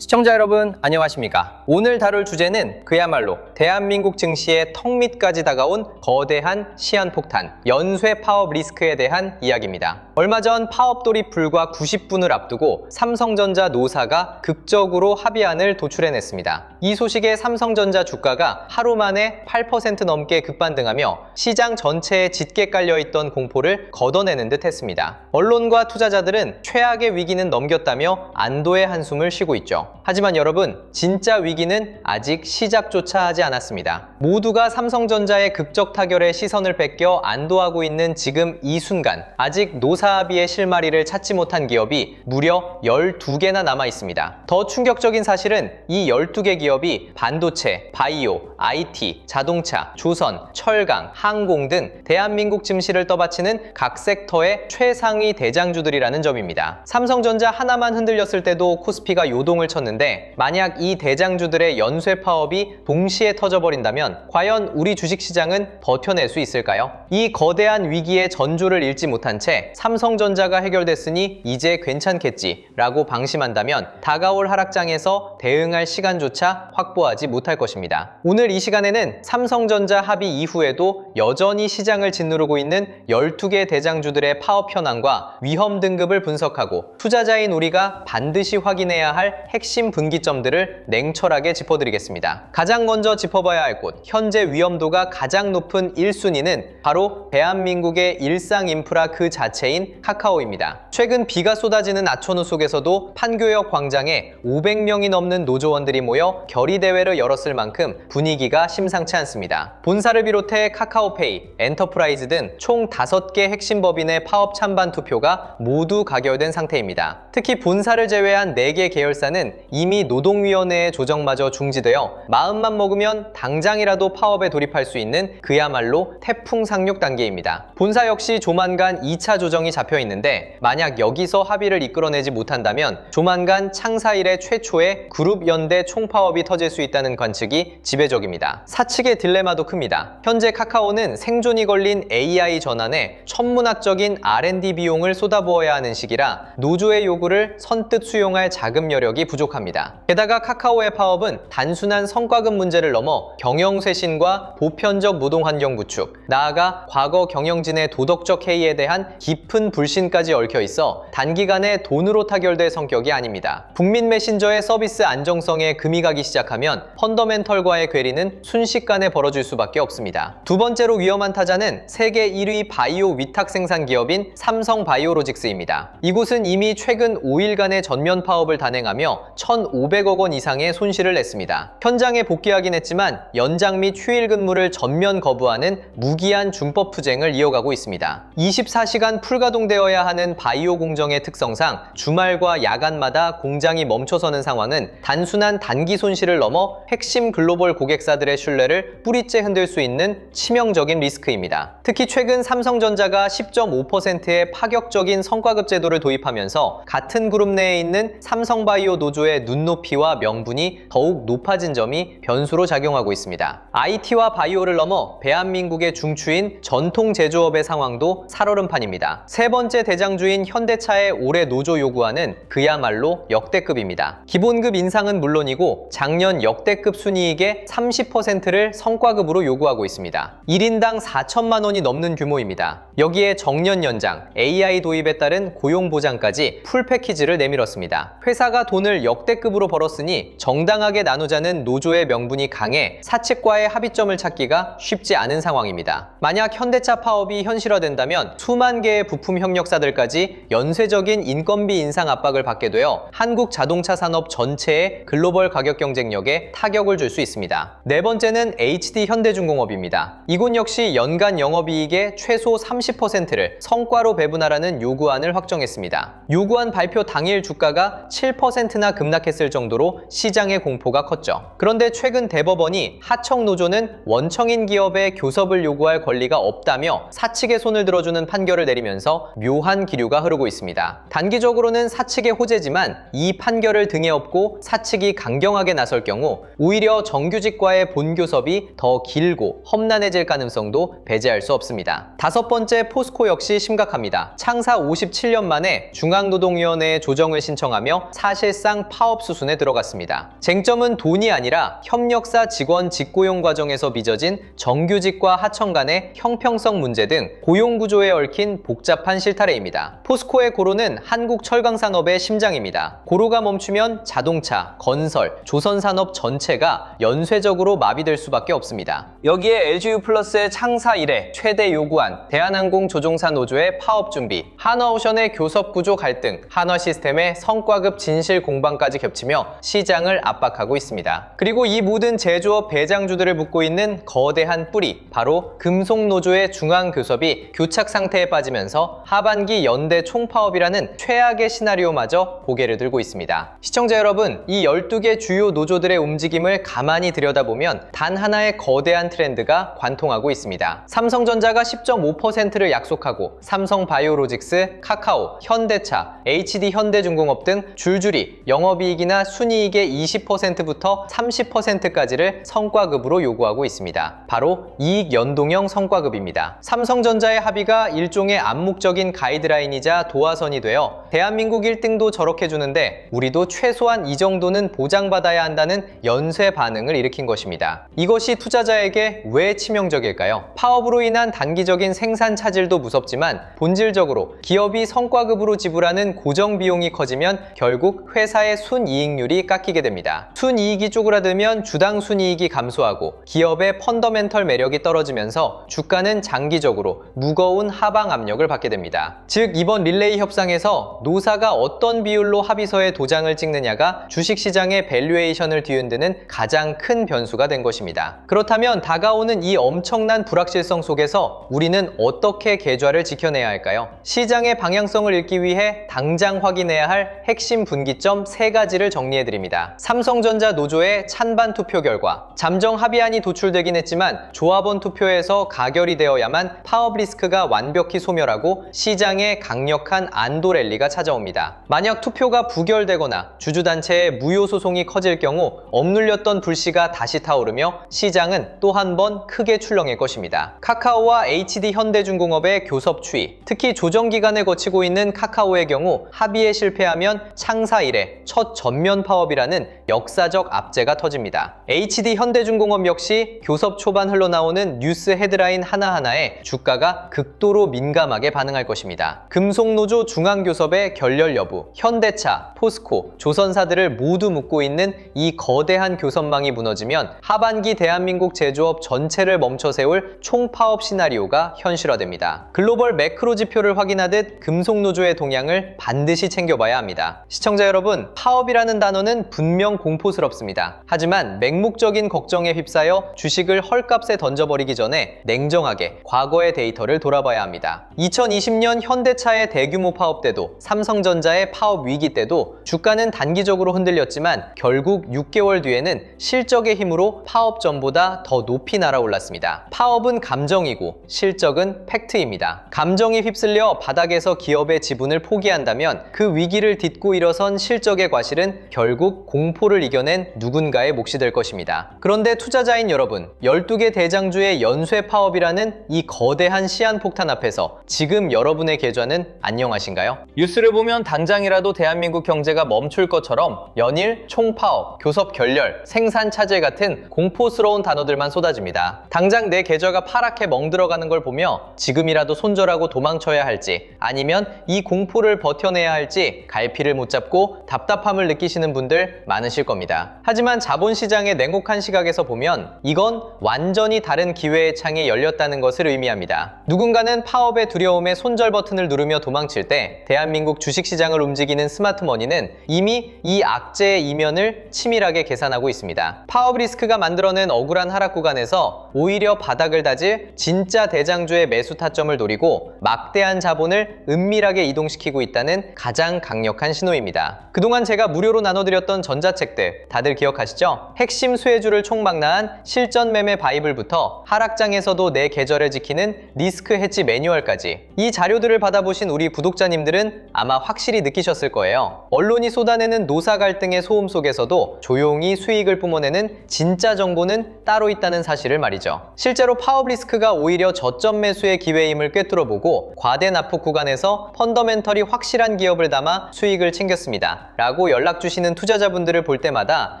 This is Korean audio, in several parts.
시청자 여러분 안녕하십니까? 오늘 다룰 주제는 그야말로 대한민국 증시에 턱 밑까지 다가온 거대한 시한폭탄, 연쇄 파업 리스크에 대한 이야기입니다. 얼마 전 파업 돌입 불과 90분을 앞두고 삼성전자 노사가 극적으로 합의안을 도출해냈습니다. 이 소식에 삼성전자 주가가 하루 만에 8% 넘게 급반등하며 시장 전체에 짙게 깔려있던 공포를 걷어내는 듯 했습니다. 언론과 투자자들은 최악의 위기는 넘겼다며 안도의 한숨을 쉬고 있죠. 하지만 여러분, 진짜 위기는 아직 시작조차 하지 않았습니다. 모두가 삼성전자의 극적 타결에 시선을 뺏겨 안도하고 있는 지금 이 순간, 아직 노사 합의의 실마리를 찾지 못한 기업이 무려 12개나 남아 있습니다. 더 충격적인 사실은 이 12개 기업이 반도체, 바이오, IT, 자동차, 조선, 철강, 항공 등 대한민국 증시를 떠받치는 각 섹터의 최상위 대장주들이라는 점입니다. 삼성전자 하나만 흔들렸을 때도 코스피가 요동을 쳤는데, 만약 이 대장주들의 연쇄 파업이 동시에 터져버린다면 과연 우리 주식시장은 버텨낼 수 있을까요? 이 거대한 위기의 전조를 잃지 못한 채 삼성전자가 해결됐으니 이제 괜찮겠지 라고 방심한다면 다가올 하락장에서 대응할 시간조차 확보하지 못할 것입니다. 오늘 이 시간에는 삼성전자 합의 이후에도 여전히 시장을 짓누르고 있는 12개 대장주들의 파업 현황과 위험 등급을 분석하고 투자자인 우리가 반드시 확인해야 할 핵심 분기점들을 냉철하게 짚어드리겠습니다. 가장 먼저 짚어봐야 할 곳, 현재 위험도가 가장 높은 1순위는 바로 대한민국의 일상 인프라 그 자체인 카카오입니다. 최근 비가 쏟아지는 아천호 속에서도 판교역 광장에 500명이 넘는 노조원들이 모여 결의대회를 열었을 만큼 분위기가 심상치 않습니다. 본사를 비롯해 카카오페이, 엔터프라이즈 등 총 5개 핵심 법인의 파업 찬반 투표가 모두 가결된 상태입니다. 특히 본사를 제외한 4개 계열사는 이미 노동위원회의 조정마저 중지되어 마음만 먹으면 당장이라도 파업에 돌입할 수 있는 그야말로 태풍 상륙 단계입니다. 본사 역시 조만간 2차 조정이 잡혀 있는데, 만약 여기서 합의를 이끌어내지 못한다면 조만간 창사 이래 최초의 그룹 연대 총파업이 터질 수 있다는 관측이 지배적입니다. 사측의 딜레마도 큽니다. 현재 카카오는 생존이 걸린 AI 전환에 천문학적인 R&D 비용을 쏟아부어야 하는 시기라 노조의 요구를 선뜻 수용할 자금 여력이 부족합니다. 게다가 카카오의 파업은 단순한 성과급 문제를 넘어 경영쇄신과 보편적 노동환경 구축, 나아가 과거 경영진의 도덕적 해이에 대한 깊은 불신까지 얽혀 있어 단기간에 돈으로 타결될 성격이 아닙니다. 국민 메신저의 서비스 안정성에 금이 가기 시작하면 펀더멘털과의 괴리는 순식간에 벌어질 수밖에 없습니다. 두 번째로 위험한 타자는 세계 1위 바이오 위탁 생산 기업인 삼성바이오로직스입니다. 이곳은 이미 최근 5일간의 전면 파업을 단행하며 1,500억 원 이상의 손실을 냈습니다. 현장에 복귀하긴 했지만 연장 및 휴일 근무를 전면 거부하는 무기한 준법 투쟁을 이어가고 있습니다. 24시간 풀가동되어야 하는 바이오 공정의 특성상 주말과 야간마다 공장이 멈춰서는 상황은 단순한 단기 손실을 넘어 핵심 글로벌 고객사들의 신뢰를 뿌리째 흔들 수 있는 치명적인 리스크입니다. 특히 최근 삼성전자가 10.5%의 파격적인 성과급 제도를 도입하면서 같은 그룹 내에 있는 삼성바이오 노조의 눈높이와 명분이 더욱 높아진 점이 변수로 작용하고 있습니다. IT와 바이오를 넘어 대한민국의 중추인 전통 제조업의 상황도 살얼음판입니다. 세 번째 대장주인 현대차의 올해 노조 요구안은 그야말로 역대급입니다. 기본급 인상은 물론이고 작년 역대급 순이익의 30%를 성과급으로 요구하고 있습니다. 1인당 4천만 원이 넘는 규모입니다. 여기에 정년 연장, AI 도입에 따른 고용 보장까지 풀 패키지를 내밀었습니다. 회사가 돈을 역대급으로 벌었으니 정당하게 나누자는 노조의 명분이 강해 사측과의 합의점을 찾기가 쉽지 않은 상황입니다. 만약 현대차 파업이 현실화된다면 수만 개의 부품 협력사들까지 연쇄적인 인건비 인상 압박을 받게 되어 한국 자동차 산업 전체의 글로벌 가격 경쟁력에 타격을 줄 수 있습니다. 네 번째는 HD 현대중공업입니다. 이곳 역시 연간 영업이익의 최소 30%를 성과로 배분하라는 요구안을 확정했습니다. 요구안 발표 당일 주가가 7%나 급락했을 정도로 시장의 공포가 컸죠. 그런데 최근 대법원이 하청 노조는 원청인 기업에 교섭을 요구할 권리가 없다며 사측의 손을 들어주는 판결을 내리면서 묘한 기류가 흐르고 있습니다. 단기적으로는 사측의 호재지만 이 판결을 등에 업고 사측이 강경하게 나설 경우 오히려 정규직과의 본교섭이 더 길고 험난해질 가능성도 배제할 수 없습니다. 다섯 번째, 포스코 역시 심각합니다. 창사 57년 만에 중앙노동위원회에 조정을 신청하며 사실상 파업 수순에 들어갔습니다. 쟁점은 돈이 아니라 협력사 직원 직고용 과정에서 빚어진 정규직과 하청 간의 형평성 문제 등 고용구조에 얽힌 복잡한 실타래입니다. 포스코의 고로는 한국 철강산업의 심장입니다. 고로가 멈추면 자동차, 건설, 조선산업 전체가 연쇄적으로 마비될 수밖에 없습니다. 여기에 LG유플러스의 창사 이래 최대 요구안, 대한항공 조종사 노조의 파업 준비, 한화오션의 교섭구조 갈등, 한화시스템의 성과급 진실 공방까지 겹치며 시장을 압박하고 있습니다. 그리고 이 모든 제조업 배장주들을 묶고 있는 거대한 뿌리, 바로 금속노조의 중앙교섭이 교착 상태에 빠지면서 하반기 연대 총파업이라는 최악의 시나리오마저 고개를 들고 있습니다. 시청자 여러분, 이 12개 주요 노조들의 움직임을 가만히 들여다보면 단 하나의 거대한 트렌드가 관통하고 있습니다. 삼성전자가 10.5%를 약속하고 삼성바이오로직스, 카카오, 현대차, HD현대중공업 등 줄줄이 영업이익이나 순이익의 20%부터 30%까지를 성과급으로 요구하고 있습니다. 바로 이익 연동형 성과급입니다. 삼성전자의 합의가 일종의 암묵적인 가이드라인이자 도화선이 되어 대한민국 1등도 저렇게 주는데 우리도 최소한 이 정도는 보장받아야 한다는 연쇄 반응을 일으킨 것입니다. 이것이 투자자에게 왜 치명적일까요? 파업으로 인한 단기적인 생산 차질도 무섭지만 본질적으로 기업이 성과급으로 지불하는 고정 비용이 커지면 결국 회사의 순이익률이 깎이게 됩니다. 순이익이 쪼그라들면 주당 순이익이 감소하고 기업의 펀더멘털 매력이 떨어지면서 주가는 장기적으로 무거운 하방 압력을 받게 됩니다. 즉 이번 릴레이 협상에서 노사가 어떤 비율로 합의서에 도장을 찍느냐가 주식시장의 밸류에이션을 뒤흔드는 가장 큰 변수가 된 것입니다. 그렇다면 다가오는 이 엄청난 불확실성 속에서 우리는 어떻게 계좌를 지켜내야 할까요? 시장의 방향성을 읽기 위해 당장 확인해야 할 핵심 분기점 3가지를 정리해드립니다. 삼성전자 노조의 찬반 투표 결과, 잠정 합의안이 도출되긴 했지만 조합원 투표에서 가결이 되어야만 파업 리스크가 완벽히 소멸하고 시장에 강력한 안도 랠리가 찾아옵니다. 만약 투표가 부결되거나 주주단체의 무효 소송이 커질 경우 억눌렸던 불씨가 다시 타오르며 시장은 또 한 번 크게 출렁일 것입니다. 카카오와 HD현대중공업의 교섭 추이, 특히 조정 기간을 거치고 있는 카카오의 경우 합의에 실패하면 창사 이래 첫 전면 파업이라는 역사적 압제가 터집니다. HD현대중공업 역시 교섭 초반 흘러나오는 뉴스 헤드라인 하나하나에 주가가 극도로 민감하게 반응할 것입니다. 금속노조 중앙교섭의 결렬 여부, 현대차, 포스코, 조선사들을 모두 묶고 있는 이 거대한 교섭망이 무너지면 하반기 대한민국 제조업 전체를 멈춰 세울 총파업 시나리오가 현실화됩니다. 글로벌 매크로 지표를 확인하듯 금속노조의 동향을 반드시 챙겨봐야 합니다. 시청자 여러분, 파업이라는 단어는 분명 공포스럽습니다. 하지만 맹목적인 걱정에 휩싸여 주식을 헐값에 던져버리기 전에 냉정하게 과거의 데이터를 돌아봐야 합니다. 2020년 현대차의 대규모 파업 때도 삼성전자의 파업 위기 때도 주가는 단기적으로 흔들렸지만 결국 6개월 뒤에는 실적의 힘으로 파업 전보다 더 높이 날아올랐습니다. 파업은 감정이고 실적은 팩트입니다. 감정이 휩쓸려 바닥에서 기업의 지분을 포기한다면 그 위기를 딛고 일어선 실적의 과실은 결국 공포를 이겨낸 누군가의 몫이 될 것입니다. 그런데 투자자인 여러분, 12개 대장주의 연쇄 파업이라는 이 거대한 시한폭탄 앞에서 지금 여러분의 계좌는 안녕하신가요? 뉴스를 보면 당장이라도 대한민국 경제가 멈출 것처럼 연일 총파업, 교섭 결렬, 생산 차질 같은 공포스러운 단어들만 쏟아집니다. 당장 내 계좌가 파랗게 멍들어가는 걸 보며 지금이라도 손절하고 도망쳐야 할지 아니면 이 공포를 버텨내야 할지 갈피를 못 잡고 답답함을 느끼시는 분들 많으실 겁니다. 하지만 자본시장의 냉혹한 시각에서 보면 이건 완전히 다른 기회의 창이 열렸다는 것을 의미합니다. 누군가는 파업의 두려움에 손절 버튼을 누르며 도망칠 때 대한민국 주식시장을 움직이는 스마트머니는 이미 이 악재의 이면을 치밀하게 계산하고 있습니다. 파업 리스크가 만들어낸 억울한 하락 구간에서 오히려 바닥을 다질 진짜 대장주의 매수 타점을 노리고 막대한 자본을 은밀하게 이동시키고 있다는 가장 강력한 신호입니다. 그동안 제가 무료로 나눠드렸던 전자책들 소식들 다들 기억하시죠? 핵심 수혜주를 총망라한 실전 매매 바이블부터 하락장에서도 내 계절을 지키는 리스크 해지 매뉴얼까지 이 자료들을 받아보신 우리 구독자님들은 아마 확실히 느끼셨을 거예요. 언론이 쏟아내는 노사 갈등의 소음 속에서도 조용히 수익을 뿜어내는 진짜 정보는 따로 있다는 사실을 말이죠. 실제로 파업 리스크가 오히려 저점 매수의 기회임을 꿰뚫어보고 과대 납폭 구간에서 펀더멘털이 확실한 기업을 담아 수익을 챙겼습니다 라고 연락 주시는 투자자분들을 볼 때마다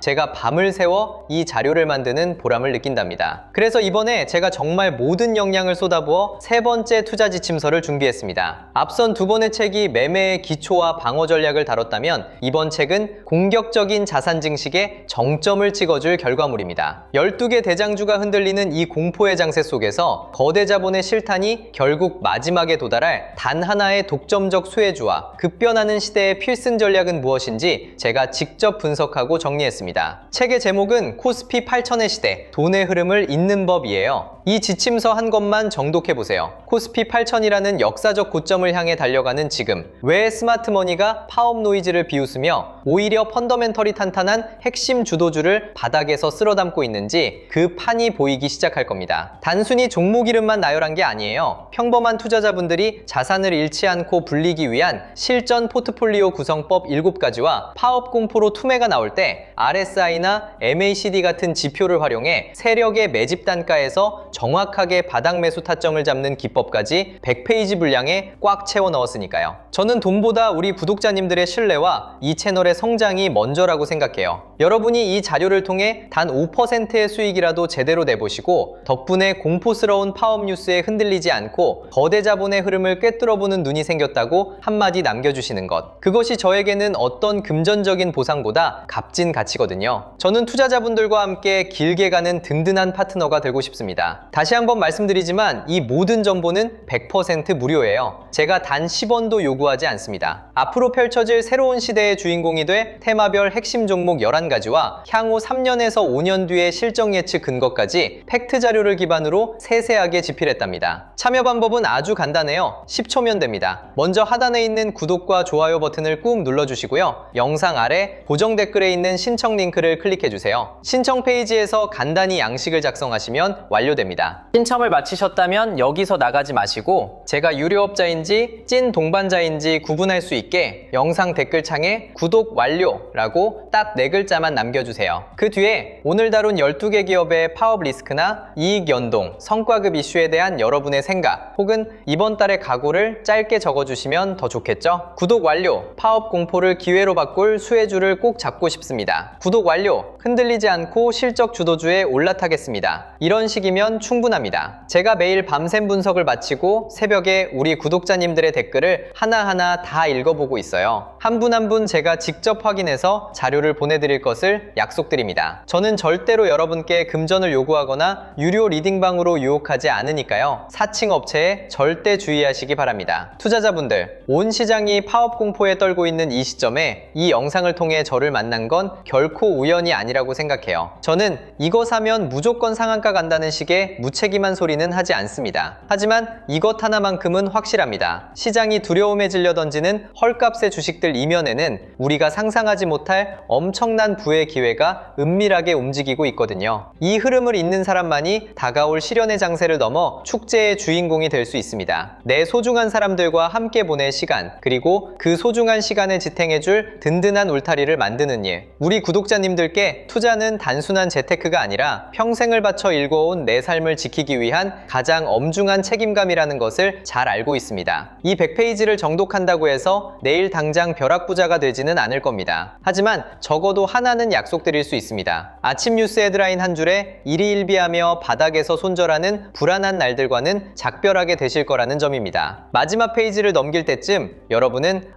제가 밤을 새워 이 자료를 만드는 보람을 느낀답니다. 그래서 이번에 제가 정말 모든 역량을 쏟아부어 세 번째 투자 지침서를 준비했습니다. 앞선 두 번의 책이 매매의 기초와 방어 전략을 다뤘다면 이번 책은 공격적인 자산 증식에 정점을 찍어줄 결과물입니다. 12개 대장주가 흔들리는 이 공포의 장세 속에서 거대 자본의 실탄이 결국 마지막에 도달할 단 하나의 독점적 수혜주와 급변하는 시대의 필승 전략은 무엇인지 제가 직접 분석하고 정리했습니다. 책의 제목은 코스피 8000의 시대, 돈의 흐름을 잇는 법이에요. 이 지침서 한 것만 정독해보세요. 코스피 8000이라는 역사적 고점을 향해 달려가는 지금, 왜 스마트머니가 파업 노이즈를 비웃으며 오히려 펀더멘털이 탄탄한 핵심 주도주를 바닥에서 쓸어담고 있는지 그 판이 보이기 시작할 겁니다. 단순히 종목 이름만 나열한 게 아니에요. 평범한 투자자분들이 자산을 잃지 않고 불리기 위한 실전 포트폴리오 구성법 7가지와 파업 공포로 투매가 나올 때 RSI나 MACD 같은 지표를 활용해 세력의 매집 단가에서 정확하게 바닥 매수 타점을 잡는 기법까지 100페이지 분량에 꽉 채워 넣었으니까요. 저는 돈보다 우리 구독자님들의 신뢰와 이 채널의 성장이 먼저라고 생각해요. 여러분이 이 자료를 통해 단 5%의 수익이라도 제대로 내보시고 덕분에 공포스러운 파업 뉴스에 흔들리지 않고 거대 자본의 흐름을 꿰뚫어보는 눈이 생겼다고 한마디 남겨주시는 것. 그것이 저에게는 어떤 금전적인 보상보다 값진 가치거든요. 저는 투자자분들과 함께 길게 가는 든든한 파트너가 되고 싶습니다. 다시 한번 말씀드리지만 이 모든 정보는 100% 무료예요. 제가 단 10원도 요구하지 않습니다. 앞으로 펼쳐질 새로운 시대의 주인공이 돼 테마별 핵심 종목 11가지와 향후 3년에서 5년 뒤의 실적 예측 근거까지 팩트 자료를 기반으로 세세하게 집필했답니다. 참여 방법은 아주 간단해요. 10초면 됩니다. 먼저 하단에 있는 구독과 좋아요 버튼을 꾹 눌러주시고요. 영상 아래 고정 댓글에 있는 신청 링크를 클릭해주세요. 신청 페이지에서 간단히 양식을 작성하시면 완료됩니다. 신청을 마치셨다면 여기서 나가지 마시고 제가 유료업자인지 찐 동반자인지 구분할 수 있게 영상 댓글창에 구독 완료라고 딱 4글자만 남겨주세요. 그 뒤에 오늘 다룬 12개 기업의 파업 리스크나 이익 연동, 성과급 이슈에 대한 여러분의 생각 혹은 이번 달의 각오를 짧게 적어주시면 더 좋겠죠? 구독 완료! 파업 공포를 기회로 바꿀 수혜주를 꼭 잡고 싶습니다. 구독 완료! 흔들리지 않고 실적 주도주에 올라타겠습니다. 이런 식이면 충분합니다. 제가 매일 밤샘 분석을 마치고 새벽에 우리 구독자님들의 댓글을 하나하나 다 읽어보고 있어요. 한 분 한 분 제가 직접 확인해서 자료를 보내드릴 것을 약속드립니다. 저는 절대로 여러분께 금전을 요구하거나 유료 리딩방으로 유혹하지 않으니까요. 사칭 업체에 절대 주의하시기 바랍니다. 투자자분들, 온 시장이 파업 공포에 떨고 있는 이 시점에 이 영상을 통해 저를 만난 건 결코 우연이 아니라고 생각해요. 저는 이거 사면 무조건 상한가 간다는 식의 무책임한 소리는 하지 않습니다. 하지만 이것 하나만큼은 확실합니다. 시장이 두려움에 질려 던지는 헐값의 주식들 이면에는 우리가 상상하지 못할 엄청난 부의 기회가 은밀하게 움직이고 있거든요. 이 흐름을 잇는 사람만이 다가올 실현의 장세를 넘어 축제의 주인공이 될 수 있습니다. 내 소중한 사람들과 함께 보낼 시간, 그리고 그 소중한 시간을 지탱해줄 든든한 울타리를 만드는 일. 우리 구독자님들께 투자는 단순한 재테크가 아니라 평생을 바쳐 일궈온 내 삶을 지키기 위한 가장 엄중한 책임감이라는 것을 잘 알고 있습니다. 이 100페이지를 정독한다고 해서 내일 당장 벼락부자가 되지는 않을 겁니다. 하지만 적어도 하나는 약속드릴 수 있습니다. 아침 뉴스 헤드라인 한 줄에 일희일비하며 바닥에서 손절하는 불안한 날들과는 작별하게 되실 거라는 점입니다. 마지막 페이지를 넘길 때쯤 여러분은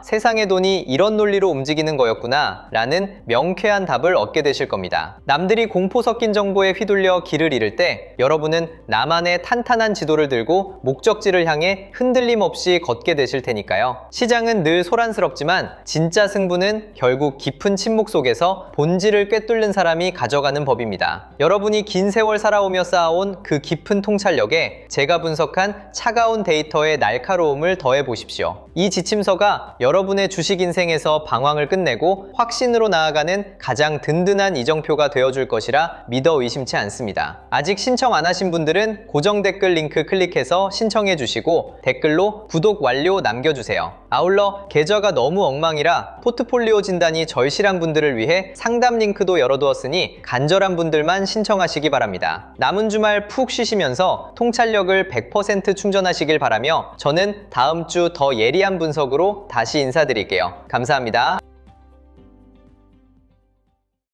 세상의 돈이 이런 논리로 움직이는 거였구나 라는 명쾌한 답을 얻게 되실 겁니다. 남들이 공포 섞인 정보에 휘둘려 길을 잃을 때 여러분은 나만의 탄탄한 지도를 들고 목적지를 향해 흔들림 없이 걷게 되실 테니까요. 시장은 늘 소란스럽습니다. 우려스럽지만 진짜 승부는 결국 깊은 침묵 속에서 본질을 꿰뚫는 사람이 가져가는 법입니다. 여러분이 긴 세월 살아오며 쌓아온 그 깊은 통찰력에 제가 분석한 차가운 데이터의 날카로움을 더해 보십시오. 이 지침서가 여러분의 주식 인생에서 방황을 끝내고 확신으로 나아가는 가장 든든한 이정표가 되어줄 것이라 믿어 의심치 않습니다. 아직 신청 안 하신 분들은 고정 댓글 링크 클릭해서 신청해 주시고 댓글로 구독 완료 남겨주세요. 아울러 계좌가 너무 엉망이라 포트폴리오 진단이 절실한 분들을 위해 상담 링크도 열어두었으니 간절한 분들만 신청하시기 바랍니다. 남은 주말 푹 쉬시면서 통찰력을 100% 충전하시길 바라며 저는 다음 주 더 예리한 분석으로 다시 인사드릴게요. 감사합니다.